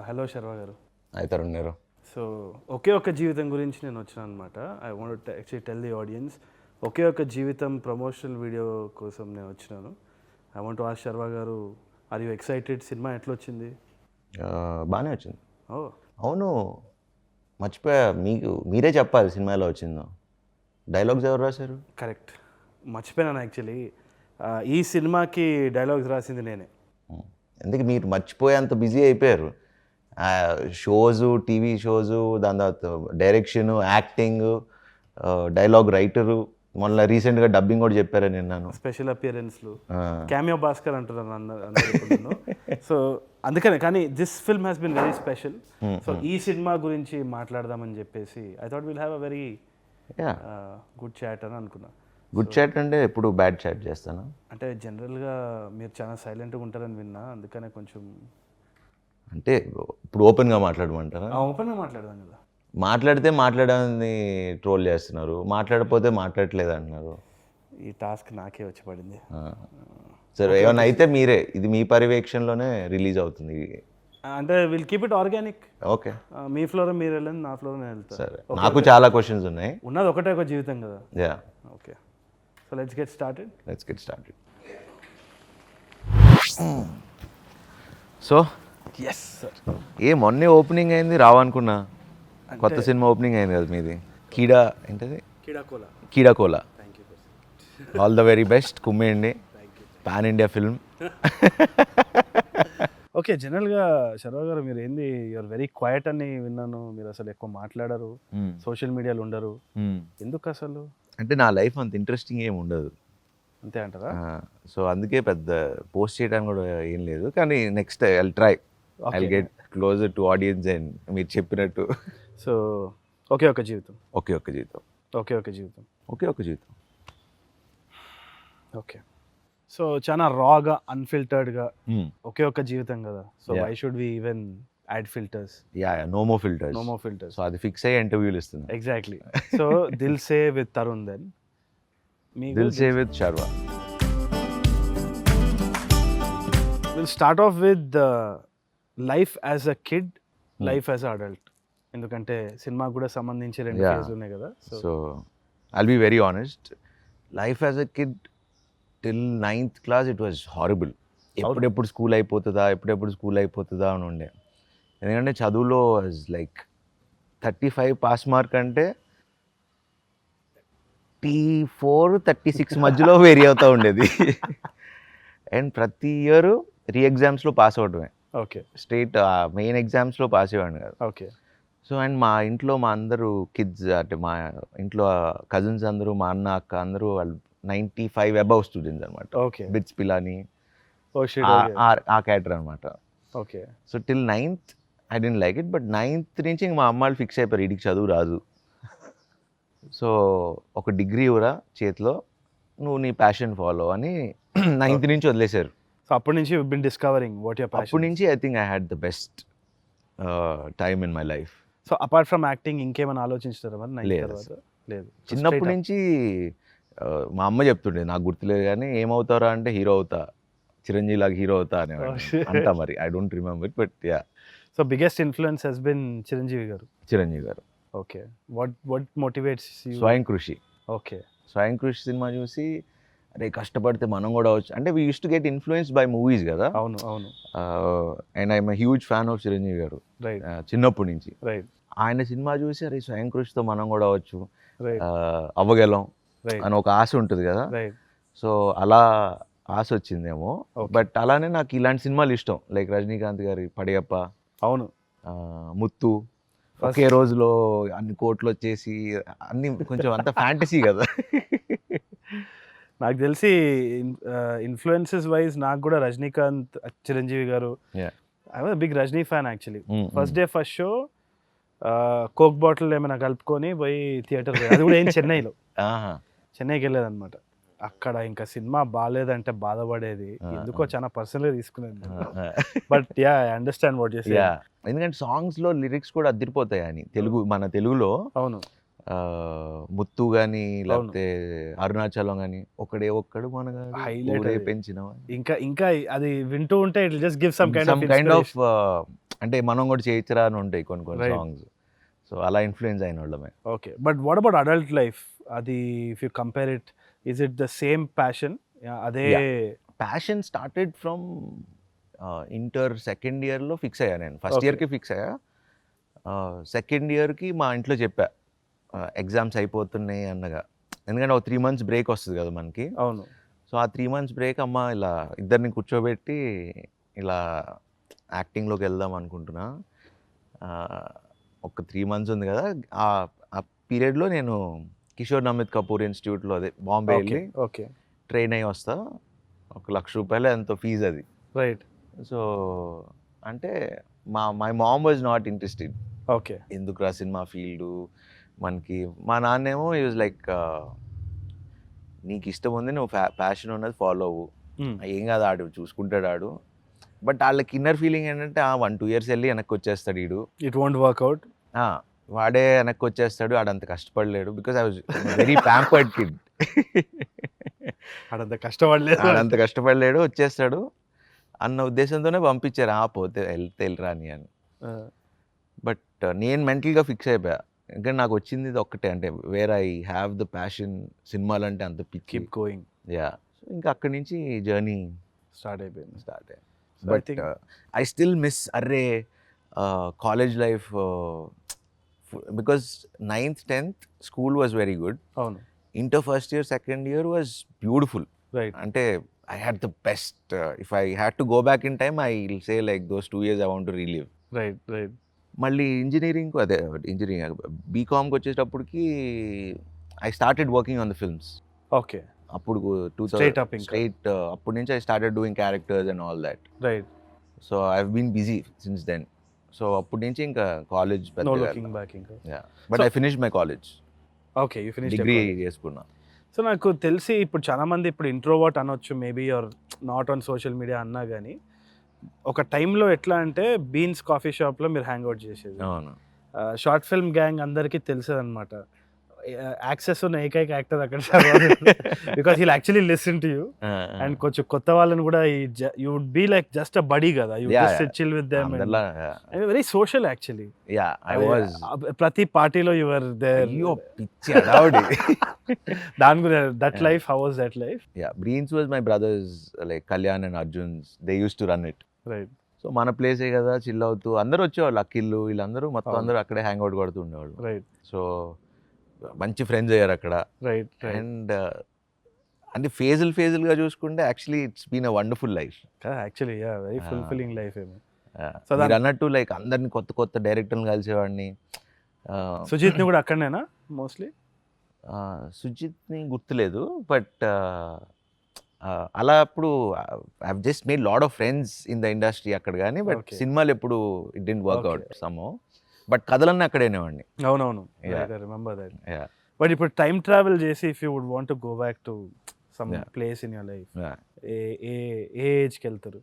Hello Sharva గారు. అయితే ఉన్నారు. సో ఒకే ఒక్క జీవితం గురించి నేను వచ్చాను అనమాట. I want actually tell the audience, ఒకే ఒక్క జీవితం ప్రమోషనల్ వీడియో కోసం నేను వచ్చినాను. I want to ask Sharva గారు, ఆర్ యూ ఎక్సైటెడ్? సినిమా ఎట్లా వచ్చింది? బాగానే వచ్చింది. ఓ అవును, మర్చిపోయా, మీరే చెప్పాలి సినిమా ఎలా వచ్చిందో. డైలాగ్స్ ఎవరు రాశారు? కరెక్ట్, మర్చిపోయాను యాక్చువల్లీ. ఈ సినిమాకి డైలాగ్స్ రాసింది నేనే. ఎందుకు మీరు మర్చిపోయేంత బిజీ అయిపోయారు? షోజు, టీవీ షోజు, దాని తర్వాత డైరెక్షను, యాక్టింగ్, డైలాగ్ రైటరు, మొన్న రీసెంట్గా డబ్బింగ్ కూడా చెప్పారని విన్నాను. స్పెషల్ అపియరెన్స్లు, క్యామియో భాస్కర్ అంటున్నాను అందరూ. సో అందుకనే, కానీ this film has been very special. So ఈ సినిమా గురించి మాట్లాడదామని చెప్పేసి I thought will have a very good chat అని అనుకున్నా. గుడ్ చాట్ అంటే ఎప్పుడు బ్యాడ్ చాట్ చేస్తాను. అంటే జనరల్గా మీరు చాలా సైలెంట్గా ఉంటారని విన్నా, అందుకనే కొంచెం అంటే ఇప్పుడు ఓపెన్గా మాట్లాడమంటారా? ఓపెన్గా మాట్లాడదాం కదా. మాట్లాడితే మాట్లాడని ట్రోల్ చేస్తున్నారు, మాట్లాడకపోతే మాట్లాడట్లేదు అంటున్నారు. ఈ టాస్క్ నాకే వచ్చి పడింది. సరే, ఏమన్నా అయితే మీరే, ఇది మీ పర్యవేక్షణలోనే రిలీజ్ అవుతుంది. అంటే will keep it organic. Okay, me floor మీరు వెళ్ళండి, నా ఫ్లోర్ నేను వెళ్తాను. సరే. నాకు చాలా క్వశ్చన్స్ ఉన్నాయి. ఉన్నది ఒకటే ఒక జీవితం కదా. Yeah, okay. So let's get started. So yes sir. మొన్నే ఓపెనింగ్ అయింది, రావనుకున్నా. కొత్త సినిమా ఓపెనింగ్ అయింది కదా మీది, కీడా ఏంటది? Keedaa Cola. Thank you. All the very best, కుమ్మేయండి. Pan India film. ఓకే, జనరల్గా శర్వ గారు మీరు ఏంది, యూఆర్ వెరీ క్వైట్ అని విన్నాను. మీరు అసలు ఎక్కువ మాట్లాడరు, సోషల్ మీడియాలో ఉండరు. ఎందుకు అసలు? అంటే నా లైఫ్ అంత ఇంట్రెస్టింగ్ ఏమి ఉండదు, అంతే అంటారా? సో అందుకే పెద్ద పోస్ట్ చేయడానికి కూడా ఏం లేదు. కానీ next I try, I get closer to audience and మీరు చెప్పినట్టు. సో ఒకే ఒక జీవితం. ఒకే ఒక్క జీవితం. ఓకే. సో చాలా రాగా, అన్ఫిల్టర్డ్గా ఒకే ఒక్క జీవితం కదా. So why should we even add filters? No more filters. So అది ఫిక్స్ అయ్యి ఇంటర్వ్యూలు ఇస్తున్నా. Exactly. So Dil Se with Tarun, then Dil Se with Sharva. Will start off with life as a kid, life as a adult. ఎందుకంటే సినిమా కూడా సంబంధించి రెండు ఫేజ్లు ఉన్నాయి కదా. So I'll be very honest, life as a kid till 9th class it was horrible. ఎప్పుడెప్పుడు school అయిపోతుందా అని ఉండే. ఎందుకంటే చదువులో లైక్ 35 పాస్ మార్క్ అంటే T4 36 మధ్యలో వేరీ అవుతూ ఉండేది. అండ్ ప్రతి ఇయర్ ఎగ్జామ్స్లో పాస్ అవడమే. ఓకే. స్టేట్ మెయిన్ ఎగ్జామ్స్లో పాస్ అయ్యాను కదా. ఓకే. సో అండ్ మా ఇంట్లో మా అందరూ కిడ్స్, అంటే మా ఇంట్లో కజిన్స్ అందరూ, మా అన్న అక్క అందరూ వాళ్ళు 95 అబవ్ స్టూడెంట్స్ అనమాట. ఓకే. బిట్స్ పిలాని ఆ క్యాటర్ అనమాట. Okay. So till 9th I didn't like it, but 9th నుంచి మా అమ్మ వాళ్ళు ఫిక్స్ అయిపోయారు, వీడికి చదువు రాదు. సో ఒక డిగ్రీ ఇవ్వరా చేతిలో, నువ్వు నీ ప్యాషన్ ఫాలో అని 9th నుంచి వదిలేశారు. సో అప్పటి నుంచి you bin discovering what your passion. అప్పటి నుంచి I think I had the best time in my life. So apart from acting ఇంకేమైనా ఆలోచించారా మరి 9th లేదు. తర్వాత? లేదు. చిన్నప్పటి నుంచి మా అమ్మ చెప్తుండే, నాకు గుర్తులేదు కానీ, ఏమవుతారా అంటే హీరో అవుతా, చిరంజీవి లాగా హీరో అవుతా అని అంటా. మరి I don't remember, but yeah. So biggest influence has been Chiranjeevi గారు. ఓకే. What motivates you? స్వయం కృషి సినిమా చూసి, అరే కష్టపడితే మనం కూడా వచ్చు. అంటే we use to get influenced by movies కదా. అవును. And I'm a huge fan of Chiranjeevi గారు చిన్నప్పటి నుంచి. ఆయన సినిమా చూసి, అరే స్వయం కృషితో మనం కూడా అవ్వచ్చు, అవ్వగలం అని ఒక ఆశ ఉంటుంది కదా. సో అలా ఆశ వచ్చిందేమో. బట్ అలానే నాకు ఇలాంటి సినిమాలు ఇష్టం, లైక్ రజనీకాంత్ గారి పడయప్ప, అవును, ముత్తు, ఒకే రోజులో అన్ని కోట్లు వచ్చేసి అన్ని కొంచెం అంత ఫ్యాంటసీ కదా. నాకు తెలిసి ఇన్ఫ్లుయెన్సెస్ వైజ్ నాకు కూడా Rajinikanth, Chiranjeevi garu. I was big Rajini fan actually. First day first show coke bottle ఏమైనా కలుపుకొని పోయి థియేటర్, అది కూడా ఏం చెన్నైకి వెళ్ళేదన్నమాట. అక్కడ ఇంకా సినిమా బాగాలేదంటే బాధపడేది, ఎందుకో చాలా పర్సనల్గా తీసుకునేది. But yeah, I understand what you say. ఎందుకంటే సాంగ్స్లో లిరిక్స్ కూడా అదిరిపోతాయి అని మన తెలుగులో. అవును. ముత్తు కానీ లేకపోతే అరుణాచలం కానీ, ఒక్కడు మన హైలైట్ పెంచిన, ఇంకా అది వింటూ ఉంటే it just give some kind of అంటే అంటే మనం కూడా చేయొచ్చురా అని ఉంటాయి కొన్ని కొన్ని Right. సాంగ్స్. సో అలా ఇన్ఫ్లుయెన్స్ అయిన వాళ్ళమే. Okay. But what about adult life? అది if you compare it, is it the same passion? అదే passion started from inter second ఇయర్లో ఫిక్స్ అయ్యా నేను. First Okay. ఇయర్కి ఫిక్స్ అయ్యా. సెకండ్ ఇయర్కి మా ఇంట్లో చెప్పా ఎగ్జామ్స్ అయిపోతున్నాయి అన్నగా. ఎందుకంటే ఒక 3 months బ్రేక్ వస్తుంది కదా మనకి. అవును. సో ఆ 3 months బ్రేక్ అమ్మ ఇలా ఇద్దరిని కూర్చోబెట్టి ఇలా యాక్టింగ్లోకి వెళ్దాం అనుకుంటున్నా, ఒక 3 months ఉంది కదా, ఆ పీరియడ్లో నేను కిషోర్ నమిత్ కపూర్ ఇన్స్టిట్యూట్లో అదే బాంబే వెళ్ళి ఓకే. ట్రైన్ అయ్యి వస్తా. ₹1,00,000 ఎంతో ఫీజు అది. రైట్. సో అంటే my mom was not interested. Okay. ఎందుకురా సినిమా ఫీల్డు మనకి. మా నాన్నేమో ఈ వాజ్ లైక్ నీకు ఇష్టం ఉంది, నువ్వు ప్యాషన్ ఉన్నది ఫాలో అవ్వు, ఏం కాదు ఆడు చూసుకుంటాడు ఆడు. బట్ వాళ్ళకి ఇన్నర్ ఫీలింగ్ ఏంటంటే 1-2 years వెళ్ళి వెనక్కి వచ్చేస్తాడు ఈడు, ఇట్ వోంట్ వర్క్అవుట్. వాడే వెనక్కి వచ్చేస్తాడు, ఆడంత కష్టపడలేడు. Because I was very pampered kid. అడంత కష్టపడలేదు. ఆడంత కష్టపడలేడు, వచ్చేస్తాడు అన్న ఉద్దేశంతోనే పంపించారు. పోతే వెళ్ళరా అని. బట్ నేను మెంటల్గా ఫిక్స్ అయిపోయా, ఎందుకంటే నాకు వచ్చింది ఇది ఒక్కటే, అంటే where I have the passion, సినిమాలు అంటే అంత పిచ్చి. Keep going. యా. సో ఇంకా అక్కడి నుంచి జర్నీ స్టార్ట్ అయిపోయింది. బట్ ఐ స్టిల్ మిస్ అర్రే college life, because 9th 10th school was very good. అవును. Inter first year second year was beautiful. Right. అంటే I had the best. If I had to go back in time, I'll say like those 2 years I want to relive. Right. మళ్ళీ engineering engineering బీకామ్కి వచ్చేటప్పటికి I started working on the films. Okay. అప్పుడు Straight up ఇంకా. Straight అప్పటి నుంచి I started doing characters and all that. Right. So I have been busy since then. So అప్పటి నుంచి ఇంకా కాలేజ్ నో లుకింగ్ బ్యాక్ ఇంకా. But I finish my college. Okay. You finished degree చేసుకున్నా. సో నాకు తెలిసి ఇప్పుడు చాలా మంది ఇప్పుడు ఇంట్రోవర్ట్ అనొచ్చు, maybe or not on social media అన్నా కానీ, ఒక టైంలో ఎట్లా అంటే బీన్స్ కాఫీ షాప్లో మీరు హ్యాంగ్ అవుట్ చేసేది. అవును. షార్ట్ ఫిల్మ్ గ్యాంగ్ అందరికీ తెలిసేది అనమాట. యాక్సెస్ ఉన్న ఏకైక యాక్టర్ అక్కడ because he'll actually listen to you. And కొంచెం కొత్త వాళ్ళని కూడా you would be like just a buddy కదా, you just chill with them. Very social actually. ప్రతి పార్టీలో యువర్ దేర్. పిచ్చి అడావుడి. దాని గురించి that life, how was that life? Brains was my brothers, like Kalyan and Arjuns, they use to run it. Right. So మన ప్లేసే కదా, చిల్ అవుతూ అందరూ వచ్చేవాళ్ళు, అఖిల్ వీళ్ళందరూ మొత్తం అందరూ అక్కడే హ్యాంగ్ అవుట్ కొడుతూ ఉండేవాళ్ళు. రైట్. సో మంచి ఫ్రెండ్స్ అయ్యారు అక్కడ. రైట్. అండ్ అంటే ఫేజులుగా చూసుకుంటే actually it's been a wonderful life. Actually very fulfilling life ఏమో. మీరు అన్నట్టు లైక్ అందరిని కొత్త డైరెక్టర్ని కలిసేవాడిని. సుజిత్ని కూడా అక్కడనేనా మోస్ట్లీ? సుజిత్ని గుర్తులేదు, బట్ అలా అప్పుడు I just made lot of friends in the industry అక్కడ. కానీ బట్ సినిమాలు ఎప్పుడు it didn't work out somehow. But కథలన్నీ అక్కడేనేవాడిని. అవునవును. Remember that. బట్ ఇప్పుడు టైం ట్రావెల్ చేసి if you would want to go back to some place in your life, ఏ ఏజ్కి వెళ్తారు?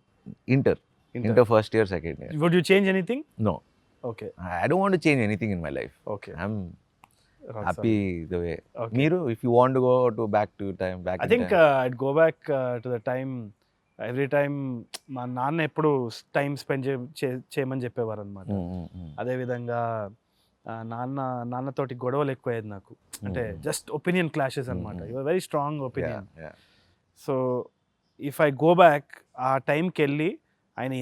Inter first year second year. Would you change anything? No. Okay. I don't want to change anything in my life. Okay. I'm happy the way. మీరు if you want to go to back to time, back I think I'd go back to the time. Every time మా నాన్న ఎప్పుడు time spend చేయమని చెప్పేవారు అనమాట. అదేవిధంగా నాన్నతోటి గొడవలు ఎక్కువయ్యేది నాకు. అంటే జస్ట్ ఒపీనియన్ క్లాషెస్ అనమాట. Your very strong opinion. So if I go back ఆ టైంకి వెళ్ళి ఆయన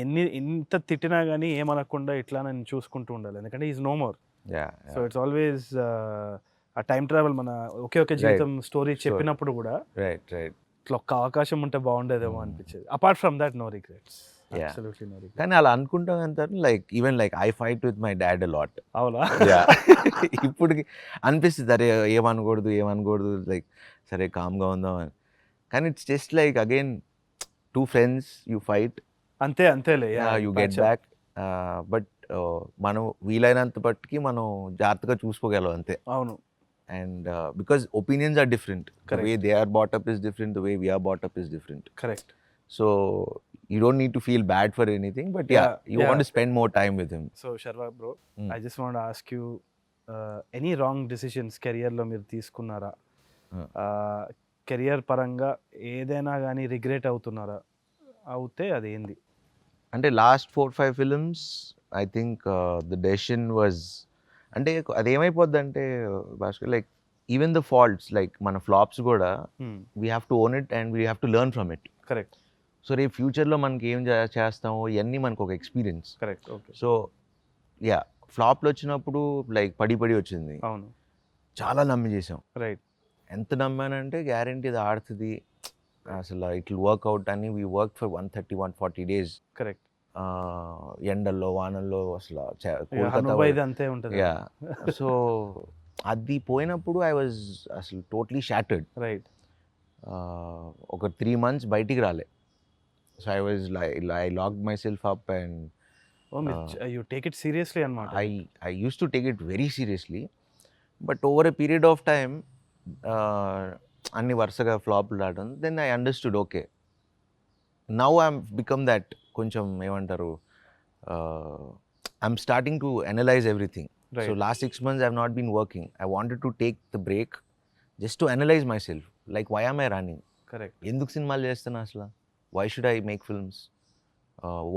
ఎంత తిట్టినా కానీ ఏమనకుండా ఇట్లా నేను చూసుకుంటూ ఉండాలి, ఎందుకంటే is no more. So it's always a time travel మన ఒకే జీవితం స్టోరీ చెప్పినప్పుడు కూడా ఇట్లా ఒక్క అవకాశం ఉంటే బాగుండేదేమో అనిపించేది. Apart from that no regrets. Absolutely no regrets. కానీ అలా అనుకుంటాం అంత like even like I fight with my dad a lot. అవునా? ఇప్పటికి అనిపిస్తుంది అరే ఏమనకూడదు లైక్ సరే కామ్గా ఉందాం అని. కానీ it's just like again 2 friends you fight, అంతేలే, యూ గెట్ బ్యాక్. బట్ మనం వీలైనంత పట్టుకి మనం జాగ్రత్తగా చూసుకోగలం అంతే. అవును. And because opinions are different. The way they are brought up is different, the way we are brought up is different. Correct. So you don't need to feel bad for anything, but you want to spend more time with him. So Sharva bro, I just want to ask you, any wrong decisions career lo meer తీసుకున్నారా? Career పరంగా ఏదైనా కానీ regret అవుతున్నారా? అవుతే అది ఏంది? అంటే last 4-5 films I think the decision was, అంటే అది ఏమైపోద్ది అంటే Bhaskar, like even the faults, like మన ఫ్లాప్స్ కూడా we have to own it and we have to learn from it. Correct. So రేపు ఫ్యూచర్లో మనకి ఏం చేస్తామో ఇవన్నీ మనకు ఒక experience. Correct. Okay. So yeah, ఫ్లాప్లు వచ్చినప్పుడు లైక్ పడి వచ్చింది. అవును. చాలా నమ్మి చేసాం. రైట్. ఎంత నమ్మానంటే గ్యారంటీ ఇది ఆడుతుంది, అసలు ఇట్ విల్ వర్క్అవుట్ అని. We work for 130-140 days. Correct. ఎండల్లో వానల్లో అసలు అంతే ఉంటుంది. యా. సో అది పోయినప్పుడు ఐ వాజ్ అసలు టోటలీ షాటర్డ్. రైట్. ఒక 3 months బయటికి రాలే. So I was I locked my self up and you take it seriously అన్నమాట. I used to take it very seriously, but over a period of time, అన్ని వరుసగా ఫ్లాప్లు రావడం, then I understood, okay now I'm become that, కొంచెం ఏమంటారు, I'm starting to analyse everything. So last 6 months I have not been working. I wanted to take the break just to analyse myself, like why am I running, correct, ఎందుకు సినిమాలు చేస్తున్నా అసలు, why should I make films,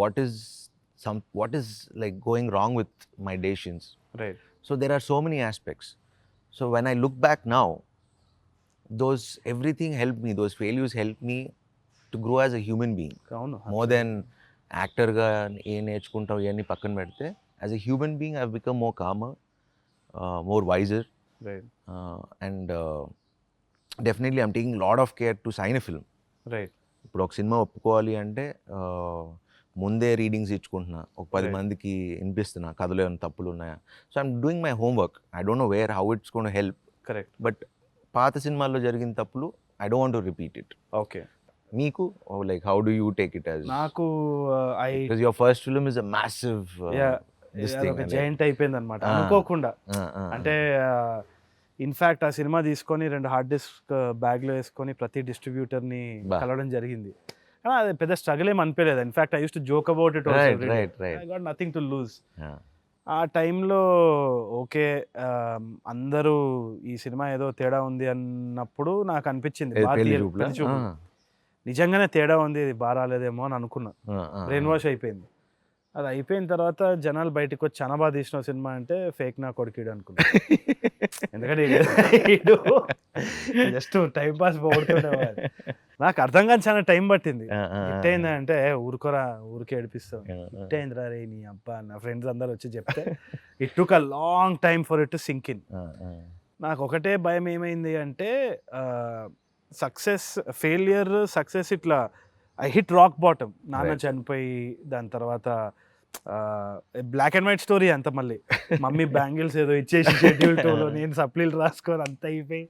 what is like going wrong with my decisions. Right. So there are so many aspects. So when I look back now, everything helped me, those failures helped me to grow as a human being. More than actor ga ఏ నేర్చుకుంటావు ఇవన్నీ పక్కన పెడితే, as a human being I've become more calmer, more wiser. Right. And definitely I'm taking a lot of care to sign a film. Right. ఇప్పుడు ఒక cinema ఒప్పుకోవాలి అంటే ముందే readings ఇచ్చుకుంటున్నా, ఒక 10 మందికి వినిపిస్తున్నా కథలో ఏమైనా తప్పులు ఉన్నాయా. So I'm doing my homework. I don't know where how it's gonna help. Correct. But పాత సినిమాల్లో జరిగిన తప్పులు I don't want to repeat it. Okay. మీకు like how do you take it as? నాకు because your first film is a massive giant అయిపోయింది అనమాట అనుకోకుండా. అంటే ఇన్ఫ్యాక్ట్ ఆ సినిమా తీసుకొని 2 హార్డ్ డిస్క్ బ్యాగ్లో వేసుకొని ప్రతి డిస్ట్రిబ్యూటర్ని కలవడం జరిగింది. కానీ అది పెద్ద స్ట్రగుల్ ఏం అనిపించలేదు. In fact I use to joke about it, I got nothing to lose. ఆ టైంలో ఓకే అందరూ ఈ సినిమా ఏదో తేడా ఉంది అన్నప్పుడు నాకు అనిపించింది నిజంగానే తేడా ఉంది, ఇది బాగా రాలేదేమో అని అనుకున్నా. బ్రెయిన్ వాష్ అయిపోయింది. అది అయిపోయిన తర్వాత జనాలు బయటకు వచ్చి చాలా బాగా తీసిన సినిమా అంటే ఫేక్ నా కొడుకీడు అనుకున్నా. ఎందుకంటే జస్ట్ టైం పాస్ పోగొడుతుండేవాడు. నాకు అర్థం కాని చాలా టైం పట్టింది. హిట్ అయిందా అంటే ఊరుకోరా, ఊరికే ఏడిపిస్తాం. హిట్ అయిందిరా రే నీ అబ్బా, నా ఫ్రెండ్స్ అందరు వచ్చి చెప్తే it took a long time for it to sink in. నాకు ఒకటే భయం ఏమైంది అంటే ఫెయిలియర్ సక్సెస్ ఇట్లా ఐ హిట్ రాక్ బాటమ్. నాన్న చనిపోయి దాని తర్వాత బ్లాక్ అండ్ వైట్ స్టోరీ అంత, మళ్ళీ మమ్మీ బ్యాంగిల్స్ ఏదో ఇచ్చేసి షెడ్యూల్ 2లో నేను సప్లీలు రాసుకొని అంత అయిపోయి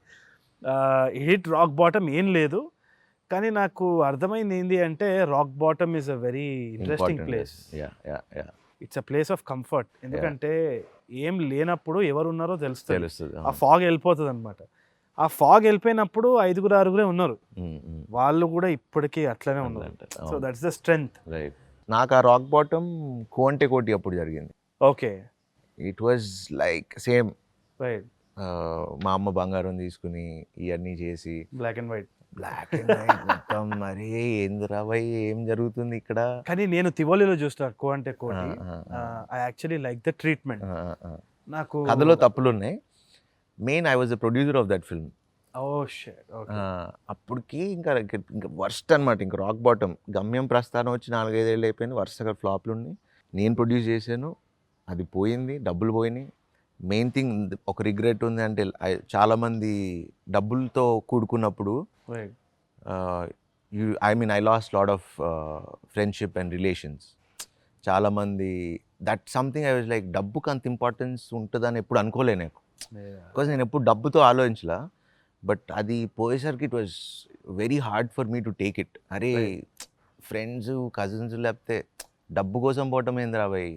హిట్ రాక్ బాటమ్ ఏం లేదు. కానీ నాకు అర్థమైంది ఏంటి అంటే rock bottom is a very interesting place. It's a place of comfort. ఎందుకంటే ఏం లేనప్పుడు ఎవరున్నారో తెలుస్తుంది, ఆ ఫాగ్ వెళ్ళిపోతుంది అనమాట. ఆ ఫాగ్ వెళ్ళిపోయినప్పుడు 5-6 ఉన్నారు, వాళ్ళు కూడా ఇప్పటికీ అట్లనే ఉన్నారు. So that's the strength. నాకు ఆ రాక్ బాటమ్ కోంటే కోటి అప్పుడు జరిగింది. Okay. It was like same. Right. మా అమ్మ బంగారం తీసుకుని ఇవన్నీ చేసి బ్లాక్ అండ్ వైట్ మొత్తం, మరి ఏందిరా భయ్ ఏం జరుగుతుంది ఇక్కడ. కానీ నేను తివోలిలో చూస్తా కోంటే కోటి. I actually like the treatment. నాకు కథలో తప్పులు ఉన్నాయి. Main I was the producer of that film. అప్పటికి ఇంకా వర్స్ట్ అనమాట. ఇంకా రాక్ బాటమ్ గమ్యం ప్రస్థానం వచ్చి 4-5 ఏళ్ళు అయిపోయింది, వరుసగా ఫ్లాప్లు ఉన్నాయి. నేను ప్రొడ్యూస్ చేశాను, అది పోయింది, డబ్బులు పోయినాయి. మెయిన్ థింగ్ ఒక రిగ్రెట్ ఉంది అంటే చాలామంది డబ్బులతో కూడుకున్నప్పుడు I lost lot of friendship and relations. చాలామంది that something I was like, డబ్బుకి అంత ఇంపార్టెన్స్ ఉంటుందని ఎప్పుడు అనుకోలే నాకు. బికాజ్ నేను ఎప్పుడు డబ్బుతో ఆలోచించలా. బట్ అది పోయేసరికి it was very hard for me to take it. అరే ఫ్రెండ్స్ కజిన్స్ లేకపోతే డబ్బు కోసం పోవటం ఏందిరా భయ్,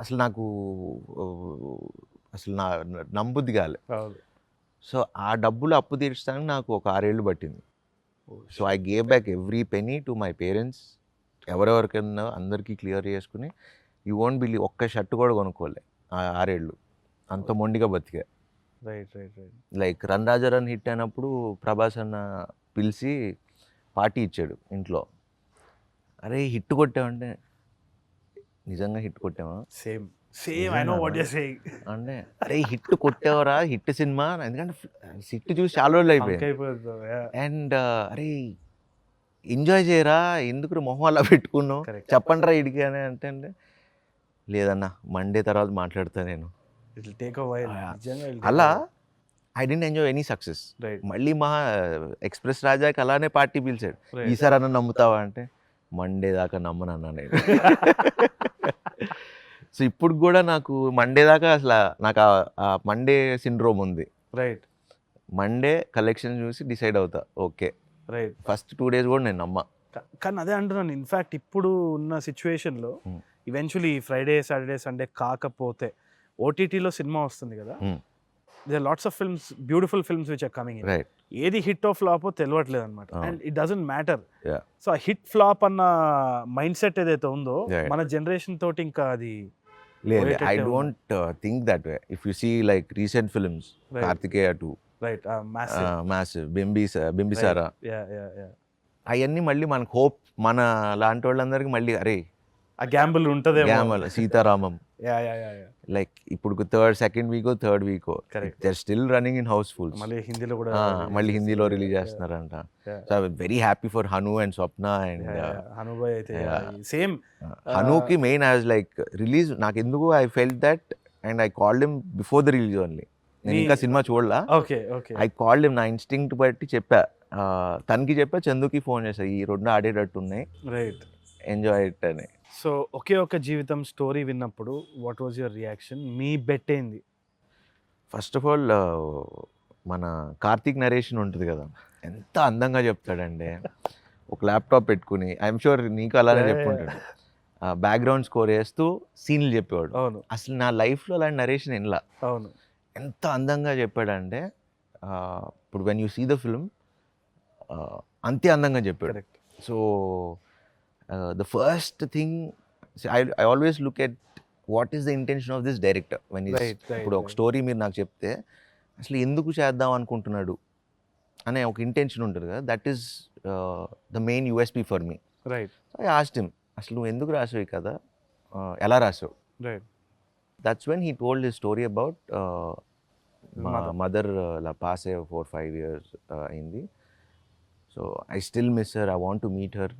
అసలు నాకు అసలు నమ్ముద్ది కాలే. సో ఆ డబ్బులు అప్పు తీర్చడానికి నాకు ఒక 6 ఏళ్ళు పట్టింది. So I gave back every penny to my parents. ఎవరెవరికైనా అందరికీ క్లియర్ చేసుకుని, యూ వోంట్ బిలీవ్ ఒక్క షర్ట్ కూడా కొనుక్కోలే 6 ఏళ్ళు. అంత మొండిగా బతికా. Right right right. Like run Raja run hit అయినప్పుడు ప్రభాస్ అన్న పిలిచి పార్టీ ఇచ్చాడు ఇంట్లో. అరే హిట్ కొట్టావంటే నిజంగా హిట్ కొట్టావా? Same I know what you are saying. అంటే అరే హిట్ కొట్టావరా, హిట్ సినిమా, ఎందుకంటే హిట్ చూసి చాలా రోజులు అయిపోయింది. అండ్ అరే ఎంజాయ్ చేయరా, ఎందుకు మొహం అలా పెట్టుకున్నావు, చెప్పండి రా ఇడికి అని అంటే, లేదన్నా మండే తర్వాత మాట్లాడతా నేను. అలా I didn't enjoy any success. మళ్ళీ మా ఎక్స్ప్రెస్ రాజాకి అలానే పార్టీ పిలిచాడు, ఈసారి అన్న నమ్ముతావా అంటే, మండే దాకా నమ్మనన్నా నేను. సో ఇప్పుడు కూడా నాకు మండే దాకా అసలు నాకు ఆ మండే సిండ్రోమ్ ఉంది. రైట్, మండే కలెక్షన్ చూసి డిసైడ్ అవుతా, ఓకే రైట్. ఫస్ట్ 2 days కూడా నేను నమ్మా. కానీ అదే అంటున్నాను, ఇన్ఫ్యాక్ట్ ఇప్పుడు ఉన్న సిచ్యువేషన్లో ఈవెన్చువలీ ఫ్రైడే సాటర్డే సండే కాకపోతే ఓటీటీలో సినిమా వస్తుంది కదా, there lots of films, beautiful films which are coming in. ఏది హిట్ ఆఫ్ ఫ్లాప్ తెలియట్లేదు అనమాట. And it doesn't matter. So ఆ హిట్ ఫ్లాప్ అన్న మైండ్ సెట్ ఏదైతే ఉందో మన జనరేషన్ తోటి ఇంకా అది లేదు. I don't think that way. If you see like recent films, Karthikeya 2, right, massive, Bimbisara, అవన్నీ మళ్ళీ మనకు హోప్, మన లాంటి వాళ్ళందరికీ మళ్ళీ అరే ఆ గ్యాంబుల్ ఉంటుంది. గ్యాంబుల్, సీతారామం, లైక్ ఇప్పుడు సెకండ్ వీకో థర్డ్ వీకో they are still running in housefuls. మళ్ళీ హిందీలో రిలీజ్ చేస్తున్నారంట. So I was very happy for Hanu and Swapna. And హనుబాయ్ అయితే సేమ్. హనుకి main I was like release, నాకు ఎందుకు I felt that and I called him before the release only. నేను ఇంకా సినిమా చూడలా. ఐ కాల్డ్ హిమ్, నా ఇన్స్టింక్ట్ బట్టి చెప్పా, తనకి చెప్పా, చందుకి ఫోన్ చేశా, ఈ 2 ఆడేటట్టు ఉన్నాయి, రైట్, ఎంజాయ్ ఇట్ అని. సో ఒకే ఒక జీవితం స్టోరీ విన్నప్పుడు వాట్ వాజ్ యువర్ రియాక్షన్? మీ బెట్ ఏంది? ఫస్ట్ ఆఫ్ ఆల్ మన కార్తీక్ నరేషన్ ఉంటుంది కదా, ఎంత అందంగా చెప్తాడంటే, ఒక ల్యాప్టాప్ పెట్టుకుని, ఐఎమ్ షూర్ నీకు అలానే చెప్పుకుంటాడు, బ్యాక్గ్రౌండ్ స్కోర్ వేస్తూ సీన్లు చెప్పేవాడు. అవును, అసలు నా లైఫ్లో అలాంటి నరేషన్ ఎన్లా. అవును, ఎంత అందంగా చెప్పాడంటే, ఇప్పుడు when you see the film అంతే అందంగా చెప్పాడు. So the first thing, I always look at what is the intention of this director when he's ఇప్పుడు ఒక స్టోరీ మీరు నాకు చెప్తే అసలు ఎందుకు చేద్దాం అనుకుంటున్నాడు అనే ఒక ఇంటెన్షన్ ఉంటుంది కదా, that is the main USP for me. Right, I asked him, అసలు నువ్వు ఎందుకు రాసావు ఈ కథ, ఎలా రాసావు? Right, that's when he told his story about మా మదర్ ఇలా పాస్ అయ్యే 4-5 years అయింది. So I still miss her, I want to meet her.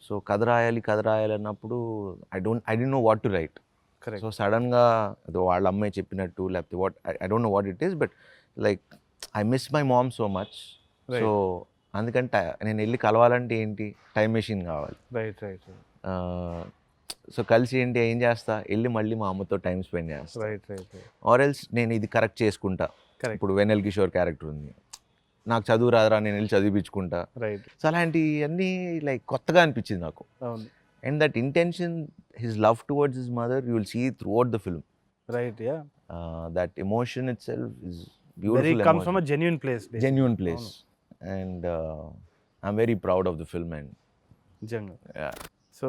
So కథ రాయాలి అన్నప్పుడు I don't know what to right. So సడన్గా వాళ్ళ అమ్మాయి చెప్పినట్టు, లేకపోతే what I don't know what it is, but like I miss my mom so much. So అందుకంటే నేను వెళ్ళి కలవాలంటే ఏంటి, టైం మెషిన్ కావాలి. Right, right. సో కలిసి ఏంటి, ఏం చేస్తా, వెళ్ళి మళ్ళీ మా అమ్మతో టైం స్పెండ్ చేస్తా. Right, right. ఆర్ ఎల్స్ నేను ఇది కరెక్ట్ చేసుకుంటా. ఇప్పుడు వెన్నెల కిషోర్ క్యారెక్టర్ ఉంది, నాకు చదువు రాదురా, నేను వెళ్ళి చదివించుకుంటా. రైట్. సో అలాంటివన్నీ లైక్ కొత్తగా అనిపించింది నాకు. అవును. And that intention, his love towards his mother, you will see throughout the film. Right, yeah. That emotion itself is beautiful. Comes from a genuine place. Genuine place. And I'm very proud of the film. And నిజంగా. So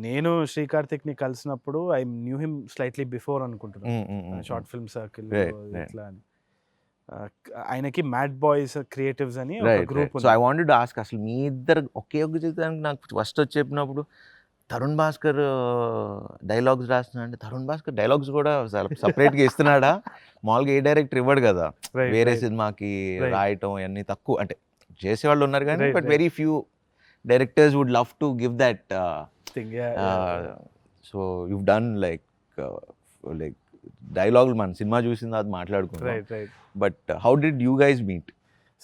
నేను శ్రీ కార్తిక్ని కలిసినప్పుడు I knew him slightly before అనుకుంటున్నాను, short film circle ఇట్లా అని. ఆయనకి mad boys creatives అని ఒక గ్రూప్ ఉంది. So I wanted to ask, అసలు మీ ఇద్దరు ఒకే ఒక జీవితానికి నాకు ఫస్ట్ వచ్చి చెప్పినప్పుడు తరుణ్ భాస్కర్ డైలాగ్స్ రాస్తున్నా అంటే, తరుణ్ భాస్కర్ డైలాగ్స్ కూడా సపరేట్గా ఇస్తున్నాడా? మామూలుగా ఏ డైరెక్టర్ ఇవ్వడు కదా, వేరే సినిమాకి రాయటం అన్నీ తక్కువ, అంటే చేసేవాళ్ళు ఉన్నారు కానీ, but very few directors would love to give that thing. So you've done like డైలాగులు మన సినిమా చూసింది అది మాట్లాడుకున్నాం. But how did you guys meet?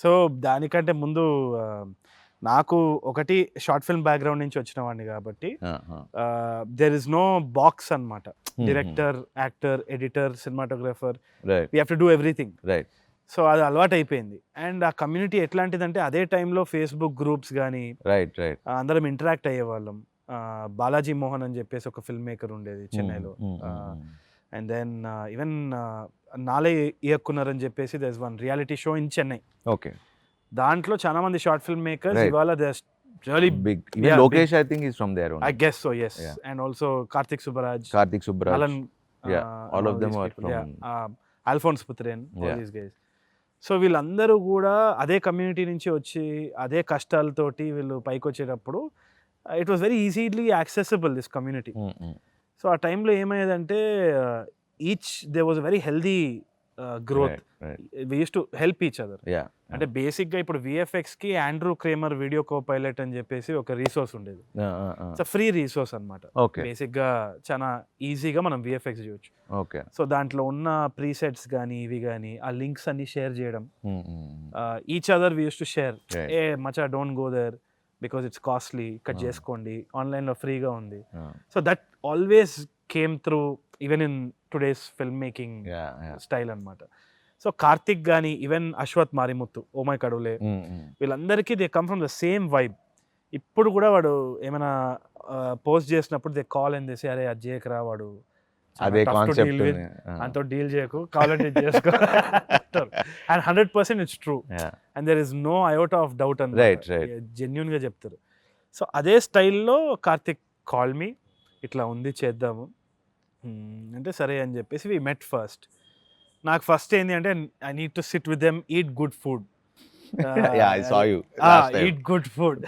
So దానికంటే ముందు నాకు ఒకటి షార్ట్ ఫిల్మ్ బ్యాక్గ్రౌండ్ నుంచి వచ్చిన వాడిని కాబట్టి దెర్ ఇస్ నో బాక్స్ అన్నమాట. Director, actor, editor, cinematographer, we have to do everything. Right. So అది అలవాటు అయిపోయింది. అండ్ ఆ కమ్యూనిటీ ఎట్లాంటిదంటే, అదే టైంలో ఫేస్బుక్ గ్రూప్స్ కానీ అందరం ఇంటరాక్ట్ అయ్యేవాళ్ళం. బాలాజీ మోహన్ అని చెప్పేసి ఒక ఫిల్మ్ మేకర్ ఉండేది చెన్నైలో. And then even Naalaya Iyakkunar అని చెప్పేసి there is one reality show in Chennai. Okay. దాంట్లో చాలా మంది షార్ట్ ఫిల్మ్ మేకర్స్ ఇవాళ they are really big. Even Lokesh, I think he's from there only. I guess so, yes. Yeah. And also Karthik Subbaraj, Alan, all of them are from Alphonse Puthren, all these guys. So వీళ్ళందరూ కూడా అదే community నుంచి వచ్చి అదే కష్టాలతోటి వీళ్ళు పైకి వచ్చేటప్పుడు it was very easily accessible this community. So ఆ టైంలో ఏమయ్యేదంటే each they was very healthy growth. We use to help each other. అంటే బేసిక్గా ఇప్పుడు విఎఫ్ఎక్స్కి Andrew Kramer video copilot అని చెప్పేసి ఒక రీసోర్స్ ఉండేది. ఫ్రీ రీసోర్స్ అనమాట. బేసిక్గా చాలా ఈజీగా మనం విఎఫ్ఎక్స్ చేయొచ్చు. సో దాంట్లో ఉన్న ప్రీసెట్స్ కానీ ఇవి కానీ ఆ లింక్స్ అన్ని షేర్ చేయడం, each other we use to share, ఏ మచా don't go there because it's costly, ఇక్కడ చేసుకోండి, ఆన్లైన్లో ఫ్రీగా ఉంది. So that always came through even in today's film making style అనమాట. సో కార్తిక్ కానీ even Ashwath Marimuthu, oh my Kadavule, వీళ్ళందరికీ they come from the same vibe. ఇప్పుడు కూడా వాడు ఏమైనా పోస్ట్ చేసినప్పుడు they call and they say అరే అది చేయకరా, వాడు అంత డీల్ చేయకు, కావాలంటే చేసుకో and 100% it's true and there is no iota of doubt అని జెన్యున్ గా చెప్తారు. సో అదే స్టైల్లో కార్తిక్ కాల్ మీ, ఇట్లా ఉంది చేద్దాము అంటే సరే అని చెప్పేసి వి మెట్ ఫస్ట్. నాకు ఫస్ట్ ఏంటి అంటే I need to SIT with them, eat good food. Eat good food.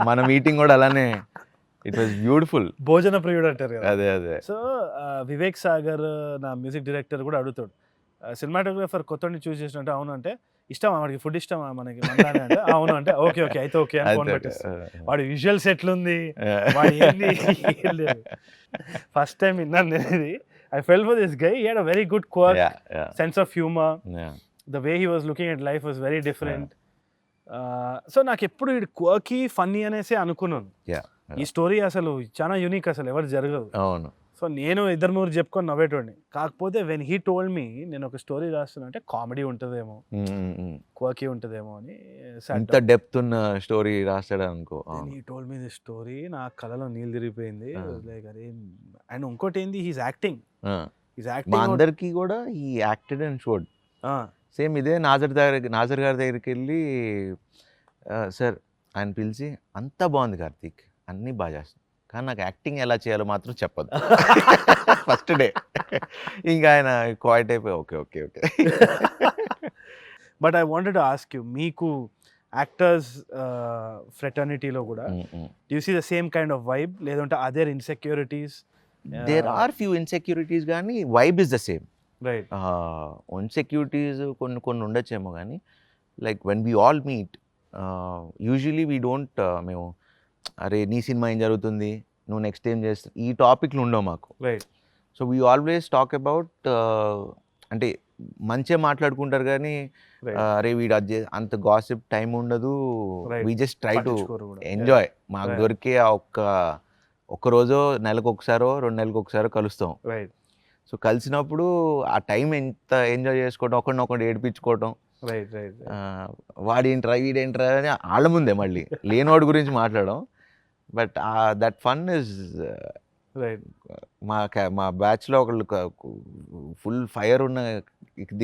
మన మీటింగ్ కూడా అలానే, ఇట్ వాస్ బ్యూటిఫుల్. భోజన ప్రియుడు అంటారు కదా. అదే. సో వివేక్ సాగర్ నా మ్యూజిక్ డైరెక్టర్ కూడా అడుగుతాడు, సినిమాటోగ్రాఫర్ కొత్తని చూస్ చేసినట్టు. అవును అంటే ఇష్టమా వాడికి ఫుడ్, ఇష్టమా మనకి అంటే అవును అంటే ఓకే అయితే ఓకే అని ఫోన్ పెట్టేస్తాడు. వాడు విజువల్స్ ఎట్లుంది, వాడు ఏంది ఫస్ట్ టైం విన్నాను నేను ఇది. I fell for this guy. He had a very good quirk, sense of humor. The way he was looking at life was very different. So నాకు ఎప్పుడు ఇది క్వర్కీ ఫన్నీ అనేసి అనుకున్నాను. ఈ స్టోరీ అసలు చాలా యూనిక్, అసలు ఎవరు జరగదు. అవును. సో నేను ఇద్దరు మూడు చెప్పుకొని నవ్వేటోడిని. కాకపోతే వెన్ హీ టోల్డ్ మీ నేను ఒక స్టోరీ రాస్తున్నా అంటే కామెడీ ఉంటుందేమో, క్వర్కీ ఉంటుందేమో అని. ఇంత డెప్త్ ఉన్న స్టోరీ రాస్తాడు అనుకో. He told me the story, నా కళలో నీళ్ళు తిరిగిపోయింది. లైక్ అరే. అండ్ ఇంకోటి ఏంది, హీస్ యాక్టింగ్. మా అందరికి కూడా ఈ యాక్టెడ్ అండ్ షోడ్. సేమ్ ఇదే నాజర్ గారి దగ్గరికి వెళ్ళి సార్ ఆయన పిలిచి అంతా బాగుంది కార్తీక్, అన్నీ బాగా చేస్తాను, కానీ నాకు యాక్టింగ్ ఎలా చేయాలో మాత్రం చెప్పదు ఫస్ట్ డే. ఇంకా ఆయన క్వైట్ అయిపోయి okay okay okay. But I wanted to ask you, మీకు యాక్టర్స్ ఫ్రెటర్నిటీలో కూడా do you see the same kind of vibe, లేదంటే other insecurities? There are few insecurities కానీ vibe is the same. Right. Insecurities కొన్ని ఉండొచ్చేమో కానీ like when we all meet usually we don't మేము అరే నీ సినిమా ఏం జరుగుతుంది, నువ్వు నెక్స్ట్ ఏం చేస్తావు, ఈ టాపిక్లు ఉండవు మాకు. Right. So we always talk about అంటే మంచిగా మాట్లాడుకుంటారు కానీ అరే వీడు అది అంత గాసిప్ టైం ఉండదు. We just try to enjoy. మాకు దొరికే ఒక్క రోజో నెలకు ఒకసారో 2 నెలలకు ఒకసారో కలుస్తాం. రైట్. సో కలిసినప్పుడు ఆ టైం ఎంత ఎంజాయ్ చేసుకోవడం, ఒకటి ఏడిపించుకోవటం. Right right. వాడేంట్రా వీడేంట్రా అని వాళ్ళ ముందే మళ్ళీ లేనివాడి గురించి మాట్లాడడం. But that fun is right. మా బ్యాచ్లో ఒకళ్ళు ఫుల్ ఫైర్ ఉన్న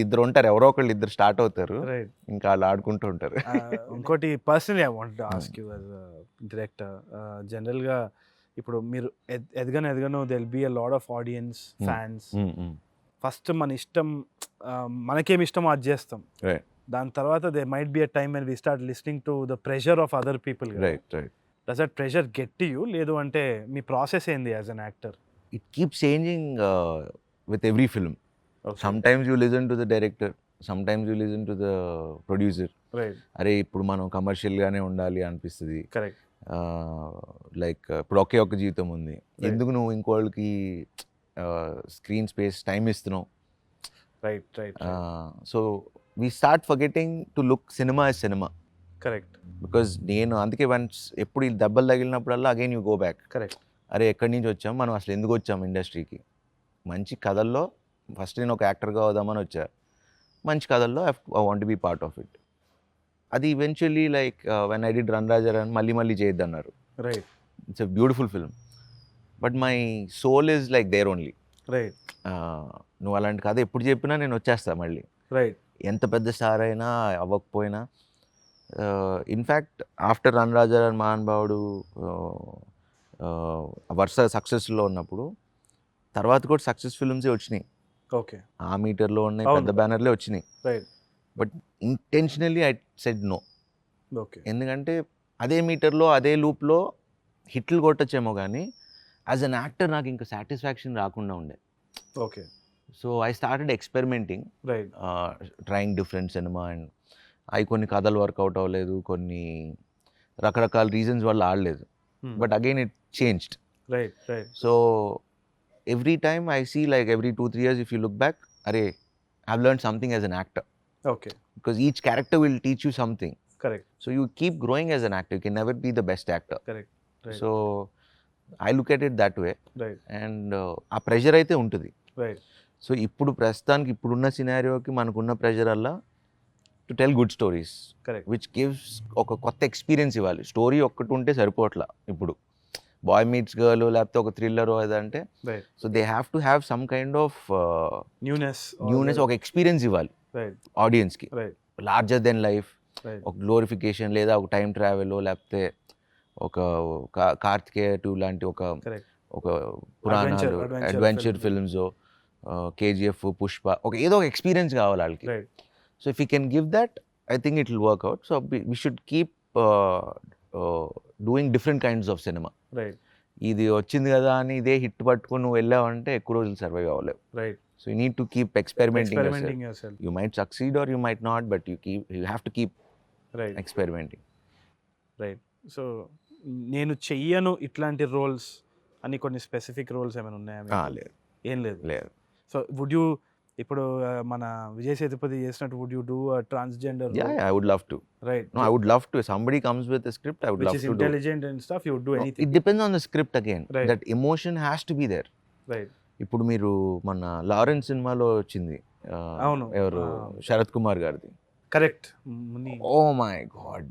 ఇద్దరు ఉంటారు, ఎవరో ఒకళ్ళు ఇద్దరు స్టార్ట్ అవుతారు, ఇంకా వాళ్ళు ఆడుకుంటూ ఉంటారు. ఇంకోటి personally I want to ask you as director, జనరల్గా ఇప్పుడు మీరు ఎదగను there'll be a lot of audience, fans. First మన ఇష్టం, మనకేమి ఇష్టమో అది చేస్తాం. దాని తర్వాత they might be a time when we start listening to the pressure of other people. Does that pressure get to you? లేదు అంటే మీ ప్రాసెస్ ఏంది as an actor? It keeps changing with every film. Sometimes you listen to the director, sometimes you listen to the producer. అరే ఇప్పుడు మనం కమర్షియల్గానే ఉండాలి అనిపిస్తుంది. Correct. Like ఇప్పుడు ఒక జీవితం ఉంది, ఎందుకు నువ్వు ఇంకోళ్ళకి స్క్రీన్ స్పేస్ టైం ఇస్తున్నావు? Right right. So we start forgetting to look cinema as cinema. Correct. Because నేను అందుకే వన్స్ ఎప్పుడు ఈ దెబ్బలు తగిలినప్పుడల్లా again you go back. Correct. అరే ఎక్కడి నుంచి వచ్చాం మనం, అసలు ఎందుకు వచ్చాం ఇండస్ట్రీకి? మంచి కథల్లో ఫస్ట్ నేను ఒక యాక్టర్గా అవుదామని వచ్చా, మంచి కథల్లో I want to be part of it. అది eventually like when I did Run Raja అని మళ్ళీ చేయొద్దన్నారు. Right. It's a beautiful film, but my soul is like there only. Right. నువ్వు అలాంటి కథ ఎప్పుడు చెప్పినా నేను వచ్చేస్తా మళ్ళీ. రైట్. ఎంత పెద్ద స్టార్ అయినా అవ్వకపోయినా. ఇన్ఫ్యాక్ట్ ఆఫ్టర్ రన్ రాజా అని మహానుభావుడు వరుస సక్సెస్లో ఉన్నప్పుడు తర్వాత కూడా సక్సెస్ ఫిల్మ్సే వచ్చినాయి. ఓకే. ఆ మీటర్లో ఉన్నాయి, పెద్ద బ్యానర్లే వచ్చినాయి. Right. But intentionally I said no. Okay. ఎందుకంటే అదే మీటర్లో అదే లూప్లో హిట్లు కొట్టచ్చేమో కానీ యాజ్ అన్ యాక్టర్ నాకు ఇంకా సాటిస్ఫాక్షన్ రాకుండా ఉండే. Okay. So I started experimenting, right. Trying different cinema. And అవి కొన్ని కథలు వర్కౌట్ అవ్వలేదు, కొన్ని రకరకాల రీజన్స్ వల్ల ఆడలేదు. But again it changed. Right. Right. So every time I see like every 2-3 years if you look back, అరే I've learn something as an actor. Okay. Because each character will teach you something. Correct. So you keep growing as an actor. You can never be the best actor. Correct. Right. So I look at it that way. Right. And ఆ pressure అయితే ఉంటుంది. Right. So ఇప్పుడు ప్రస్తుతానికి ఇప్పుడున్న సినారియోకి మనకున్న pressure అలా to tell good stories, correct. Which gives ఒక కొత్త ఎక్స్పీరియన్స్ ఇవ్వాలి. స్టోరీ ఒక్కటి ఉంటే సరిపోవట్లా ఇప్పుడు. బాయ్ మీట్స్ గర్ల్ లేకపోతే ఒక థ్రిల్లర్ ఏదంటే, right. So they have to have some kind of newness. ఒక ఎక్స్పీరియన్స్ ఇవ్వాలి రైట్. ఆడియన్స్కి. Right. Larger than life, right. ఒక గ్లోరిఫికేషన్ లేదా ఒక టైం ట్రావెల్ లేకపోతే ఒక కార్తికేయ 2 లాంటి ఒక కరెక్ట్. ఒక పురాణాలు అడ్వెంచర్ ఫిల్మ్స్, కేజీఎఫ్, పుష్ప, ఏదో ఒక ఎక్స్పీరియన్స్ కావాలి వాళ్ళకి. Right. So if you can give that, I think it will work out. So we should keep doing different kinds of cinema. Right. ఇది వచ్చింది కదా అని ఇదే హిట్ పట్టుకుని నువ్వు వెళ్ళావంటే ఎక్కువ రోజులు సర్వైవ్ అవ్వలేవు. Right. So you need to keep experimenting Experimenting yourself. yourself. You might succeed or you might not, but you have to keep right. experimenting. Right. So నేను చెయ్యను ఇట్లాంటి రోల్స్ అని కొన్ని స్పెసిఫిక్ రోల్స్ ఏమైనా ఉన్నాయా? లేదు, ఏం లేదు. లేదు. సో వుడ్ యూ ఇప్పుడు మన విజయ్ సేతుపతి చేసినట్టు would you do transgender? Yeah, I would love to. Right. No, I would love to. If somebody comes with a script, I would which love is to do. intelligent and stuff, you would do No, anything. it depends on the script again. Right. That emotion has to be there. Right. ఇప్పుడు మీరు మన Lawrence సినిమాలో వచ్చింది, అవును. ఎవరు, శరత్ కుమార్ గారిది. Correct. Oh my God,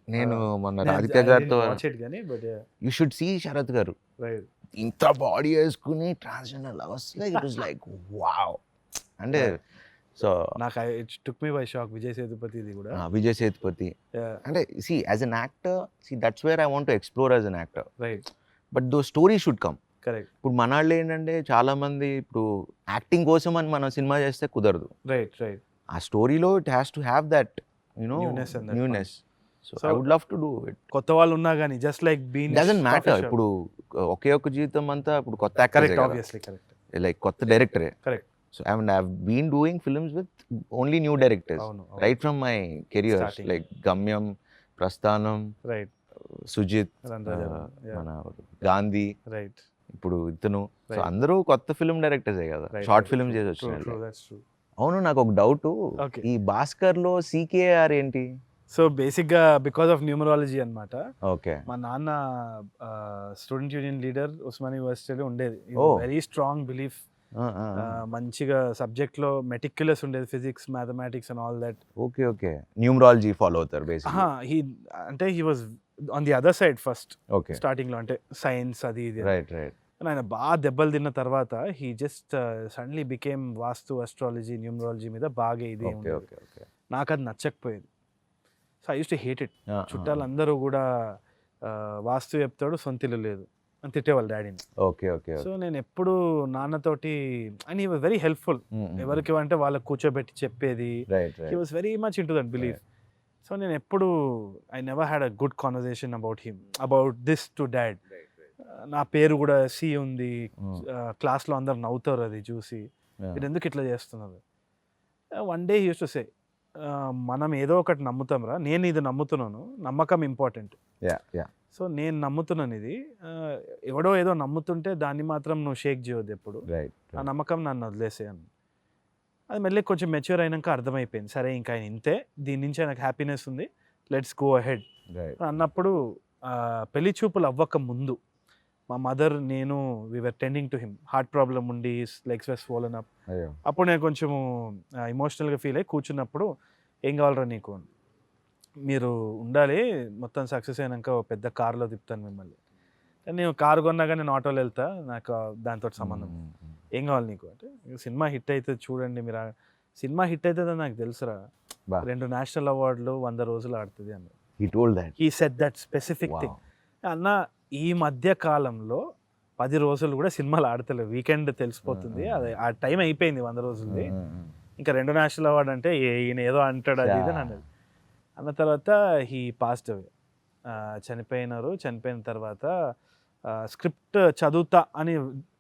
నేను మొన్న ఆదిత్య గారితో, యూ షుడ్ సీ శరత్ గారు రైట్. ఇంత బాడీ వేసుకుని transgender lovers, like it was like wow. అంటే సో నాకు it took me by shock. Vijay సేతుపతిది కూడా. విజయ్ సేతుపతి అంటే see as an actor, see that's where I want to explore as an actor. Right. But though story should come. Correct. ఇప్పుడు మన వాళ్ళు ఏంటంటే చాలా మంది ఇప్పుడు యాక్టింగ్ కోసం అని మనం సినిమా చేస్తే కుదరదు. రైట్. రైట్. ఆ స్టోరీలో it has to have that newness. So I would love to do it. కొత్త వాళ్ళు ఉన్నా కానీ just like been doesn't matter. ఇప్పుడు ఒకే ఒక జీవితం అంతా ఇప్పుడు కొత్త correct. Actor, obviously correct. Like కొత్త డైరెక్టరే. Correct. So I've been doing films with only new directors. అవును. right from my career, Starting. like Gamyam, Prasthanam, right. Sujit, మన గాంధీ, రైట్. ఇప్పుడు ఇతను. So Right. అందరూ కొత్త ఫిల్మ్ డైరెక్టర్సే కదా, Right, షార్ట్ right. ఫిల్మ్ చేసి True, వచ్చిన. true, that's true. అవును, నాకు ఒక డౌట్, Okay. ఈ భాస్కర్ లో CKR ఏంటి? సో బేసిక్గా బికాస్ ఆఫ్ న్యూమరాలజీ అనమాట. ఓకే. మా నాన్న స్టూడెంట్ యూనియన్ లీడర్ ఉస్మాన్ యూనివర్సిటీలో ఉండేది. Oh. Very strong belief. మంచిగా సబ్జెక్ట్లో మెటిక్యులస్ ఉండేది, physics, mathematics and all that. Okay. Okay, numerology follow అవుతారు బేసిక్. అంటే he was on the other side first okay. స్టార్టింగ్లో, అంటే సైన్స్ అది ఇది. రైట్. ఆయన బాగా దెబ్బలు తిన్న తర్వాత he just suddenly became vastu, astrology, numerology మీద బాగా ఇది ఓకే. ఓకే. ఓకే. నాకు అది నచ్చకపోయేది. So I use to hate it. చుట్టాలందరూ కూడా వాస్తు చెప్తాడు, సొంతిల్లు లేదు అని తిట్టేవాళ్ళు డాడీని. ఓకే. ఓకే. సో నేను ఎప్పుడు నాన్నతోటి, and he was very helpful. ఎవరికి అంటే వాళ్ళకి కూర్చోబెట్టి చెప్పేది. Right. He was very much into that belief. So నేను ఎప్పుడు I never had a good conversation about him, about this to dad. నా పేరు కూడా సి ఉంది, క్లాస్లో అందరు నవ్వుతారు అది చూసి, మీరు ఎందుకు ఇట్లా చేస్తున్నారు. One day he use to say, మనం ఏదో ఒకటి నమ్ముతాంరా, నేను ఇది నమ్ముతున్నాను, నమ్మకం ఇంపార్టెంట్. సో నేను నమ్ముతున్నాను ఇది, ఎవడో ఏదో నమ్ముతుంటే దాన్ని మాత్రం నువ్వు షేక్ చేయొద్దు ఎప్పుడు, ఆ నమ్మకం నన్ను వదిలేసేయను. అది మళ్ళీ కొంచెం మెచ్యూర్ అయినాక అర్థమైపోయింది, సరే ఇంకా ఆయన ఇంతే, దీని నుంచి నాకు హ్యాపీనెస్ ఉంది, లెట్స్ గో అహెడ్ అన్నప్పుడు. పెళ్లి చూపులు అవ్వక ముందు మా మదర్, నేను, we were tending to him. Heart problem ఉండి, లెగ్స్ వెస్ ఫోలన్ అప్. అప్పుడు నేను కొంచెము ఎమోషనల్గా ఫీల్ అయ్యి కూర్చున్నప్పుడు, ఏం కావాలరా నీకు, మీరు ఉండాలి, మొత్తం సక్సెస్ అయినాక పెద్ద కార్లో తిప్పుతాను మిమ్మల్ని. నేను కారు కొన్నాగా నేను ఆటోలో వెళ్తా, నాకు దాంతో సంబంధం, ఏం కావాలి నీకు అంటే, సినిమా హిట్ అవుతుంది చూడండి మీరు. సినిమా హిట్ అవుతుందని నాకు తెలుసురా, 2 నేషనల్ అవార్డులు 100 రోజులు ఆడుతుంది అన్న. He said that specific thing. అన్న ఈ మధ్య కాలంలో 10 రోజులు కూడా సినిమాలు ఆడతలేవు, వీకెండ్ తెలిసిపోతుంది, అది ఆ టైం అయిపోయింది 100 రోజులది, ఇంకా 2 నేషనల్ అవార్డు అంటే ఈయన ఏదో అంటాడు అది ఇది అని అన్నది. అన్న తర్వాత హీ పాస్డ్ అవే. చనిపోయినారు. చనిపోయిన తర్వాత స్క్రిప్ట్ చదువుతా అని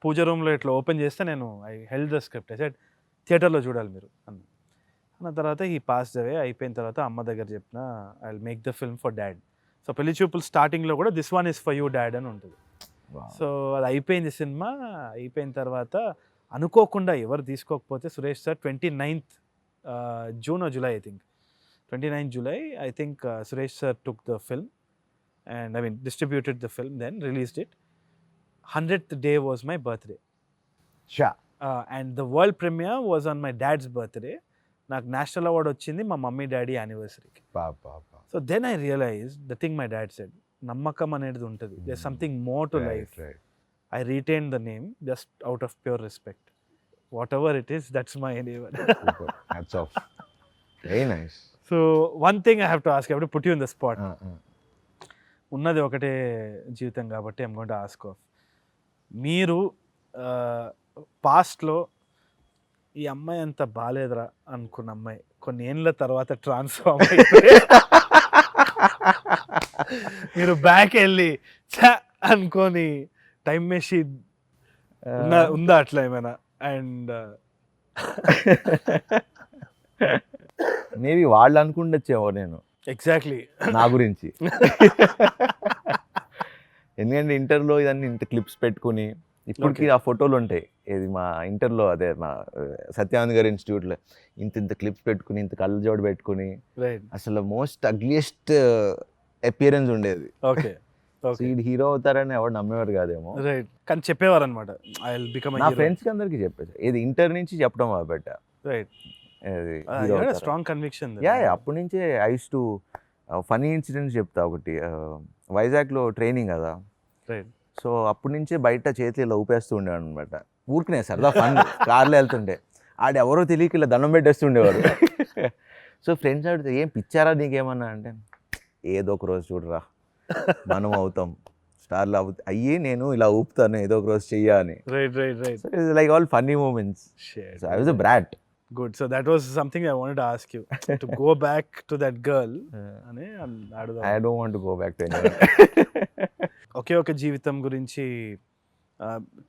పూజ రూమ్లో ఇట్లా ఓపెన్ చేస్తే నేను I held the script. I said థియేటర్లో చూడాలి మీరు అన్న తర్వాత ఈ పాస్డ్ అవే. అయిపోయిన తర్వాత అమ్మ దగ్గర చెప్పిన I will make the film for dad. So పెళ్లి చూపులు స్టార్టింగ్లో కూడా this one is for you dad అని ఉంటుంది. సో అది అయిపోయింది సినిమా. అయిపోయిన తర్వాత అనుకోకుండా ఎవరు తీసుకోకపోతే Suresh sir 29th June or July, I think 29th July, I think Suresh sir took the film and I mean distributed the film, then released it. 100th day was my birthday. Sure. And the world premiere was on my dad's birthday. నాకు national award వచ్చింది మా mummy daddy యానివర్సరీకి. So then I realize the thing my dad said, నమ్మకం అనేది ఉంటుంది. There something more to life. I retain the name just out of pure respect. Whatever it is, that's my name. Very nice. So one thing I have to ask, I have to put you in the spot. ఉన్నది ఒకటే జీవితం కాబట్టి I'm going to ask of, మీరు పాస్ట్లో ఈ అమ్మాయి అంత బాలేదురా అనుకున్న అమ్మాయి కొన్ని ఏళ్ళ తర్వాత ట్రాన్స్ఫార్మ్ అయిపోయి మీరు బ్యాక్ వెళ్ళి ఛ అనుకొని టైం మెషిన్ ఉందా అట్లా ఏమైనా? అండ్ మేబీ వాళ్ళు అనుకుండొచ్చేమో నేను ఎగ్జాక్ట్లీ నా గురించి. ఎందుకంటే ఇంటర్లో ఇదన్నీ ఇంత క్లిప్స్ పెట్టుకుని ఇప్పటికీ ఆ ఫోటోలు ఉంటాయి. ఇది మా ఇంటర్లో, అదే మా సత్యానంద్ గారి ఇన్స్టిట్యూట్లో ఇంత క్లిప్స్ పెట్టుకుని, ఇంత కళ్ళజోడు పెట్టుకుని, అసలు మోస్ట్ అగ్లియెస్ట్ అపియరెన్స్ ఉండేది. ఓకే, ఈ హీరో అవుతారని ఎవరు నమ్మేవారు కాదేమో. రైట్, కానీ చెప్పేవారు అనమాట. నా ఫ్రెండ్స్కి అందరికి చెప్పేది, ఇది ఇంటర్ నుంచి చెప్పడం మొదలుపెట్ట. Right, strong conviction. యా, అప్పటి నుంచే I use to funny incidents చెప్తా. ఒకటి వైజాగ్లో ట్రైనింగ్ కదా, రైట్. సో అప్పటి నుంచే బయట చేతులు ఇలా ఊపేస్తూ ఉండేవాడు అనమాట. ఊరికనే సరదా ఫన్, కార్లో వెళ్తుంటే ఆడు ఎవరో తెలియక ఇలా దండం పెట్టేస్తుండేవాడు. సో ఫ్రెండ్స్ అడిగితే, ఏం పిచ్చారా నీకేమన్నా అంటే, ఏదో ఒక రోజు చూడరా మనం అవుతాం స్టార్లు అయ్యి, నేను ఇలా ఊపుతాను ఏదో ఒక రోజు చెయ్యా అని. Like all funny moments. So I was a brat. Good. So that was something I wanted to ask you. To go back to that girl. I don't want to go back to anyone. ఒకే ఒక జీవితం గురించి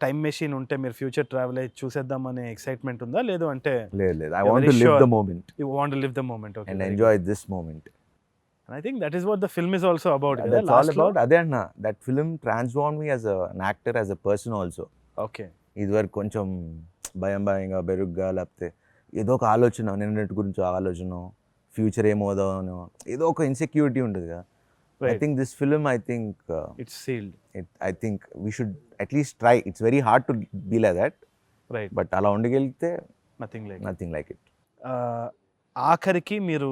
time machine ఉంటే మీరు future travel అయ్యి చూసేద్దామనే excitement ఉందా? లేదు అంటే లేదు, I want to live the moment. You want to live the moment, okay. And enjoy this moment. And I think that is what the film is also about. That's all about. అదే అన్న, that film transformed me as an actor, as a person also. Okay. ఇదివరకు కొంచెం భయంగా బెరుగ్గా, లేకపోతే ఏదో ఒక ఆలోచన, నిన్నటి గురించి ఆలోచన, ఫ్యూచర్ ఏమవుదానో ఏదో ఒక ఇన్సెక్యూరిటీ ఉంటుంది కదా. I think this film, I think it's sealed. I think we should at least try. It's very hard to be like that. Right. But అలా ఉండగలిగితే nothing like it. ఆఖరికి మీరు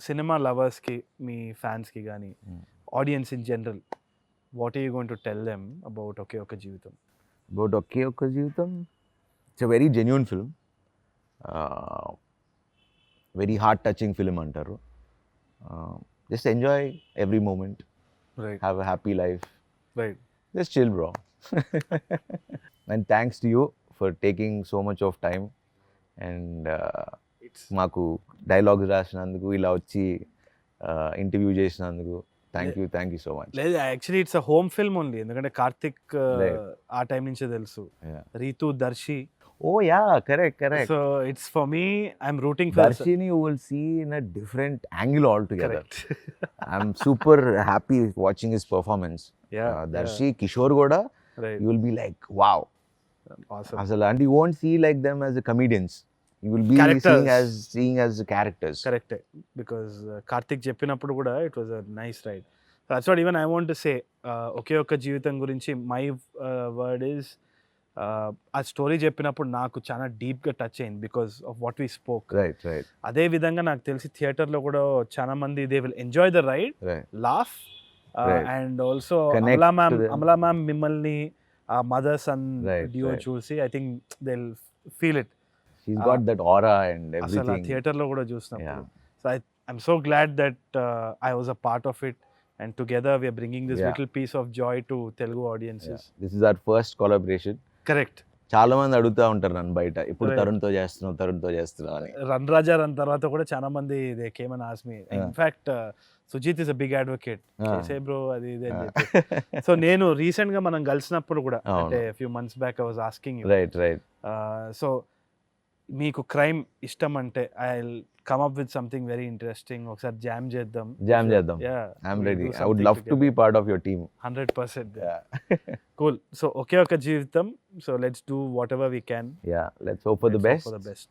సినిమా లవర్స్కి, మీ ఫ్యాన్స్కి కానీ audience in general, what are you going to tell them about ఒకే ఒక జీవితం? About ఒకే ఒక జీవితం, it's a very genuine film. Very heart touching film అంటారు. Just enjoy every moment. Right. Have a happy life. Right. Just chill, bro. And thanks to you for taking so much of time. And మాకు dialogues రాసినందుకు, ఇలా వచ్చి interview చేసినందుకు thank you so much. లేదు, actually it's a home film only. ఎందుకంటే కార్తిక్ ఆ time నుంచే తెలుసు, Ritu, Darsi. Oh yeah, correct. So it's for me, I'm rooting for Darshini. You will see in a different angle altogether. I'm super happy watching his performance. Darshi, Kishore Goda, you will be like, wow, awesome. And you won't see like them as the comedians. You will be seeing as the characters. Correct. Because Karthik చెప్పినప్పుడు కూడా it was a nice ride. So that's what even I want to say. ఒకే ఒక్క జీవితం గురించి my word is, ఆ story చెప్పినప్పుడు నాకు చాలా డీప్గా టచ్ అయింది because of what we spoke. Right. అదే విధంగా నాకు తెలిసి థియేటర్లో కూడా చాలా మంది they will enjoy the ride, laugh, and also Amala ma'am మిమ్మల్ని ఆ మదర్ సన్ డియో చూసి I think they will feel it. She's got that aura and everything. అసలు థియేటర్లో కూడా చూసినప్పుడు. So I'm so glad that I was a part of it. And together we are bringing this little piece of joy to Telugu audiences. This is our first collaboration. Correct. చాలా మంది అడుగుతా ఉంటారు నన్ను బయట, ఇప్పుడు తరుణ్తో చేస్తున్నావు అని. రన్ రాజా రన్ తర్వాత కూడా చాలా మంది they came and asked me. In fact Sujeeth is a big advocate, చేసే బ్రో అది ఇది అని చెప్పి. సో నేను రీసెంట్ గా మనం కలిసినప్పుడు కూడా అంటే few months back I was asking you, right so మీకు క్రైమ్ ఇష్టం అంటే I will come up with something very interesting, ఒకసారి జామ్ చేద్దాం. I'm ready, I would love to be part of your team. 100%. Cool. So ఒకే ఒక జీవితం, so let's do whatever we can. Let's hope for the best.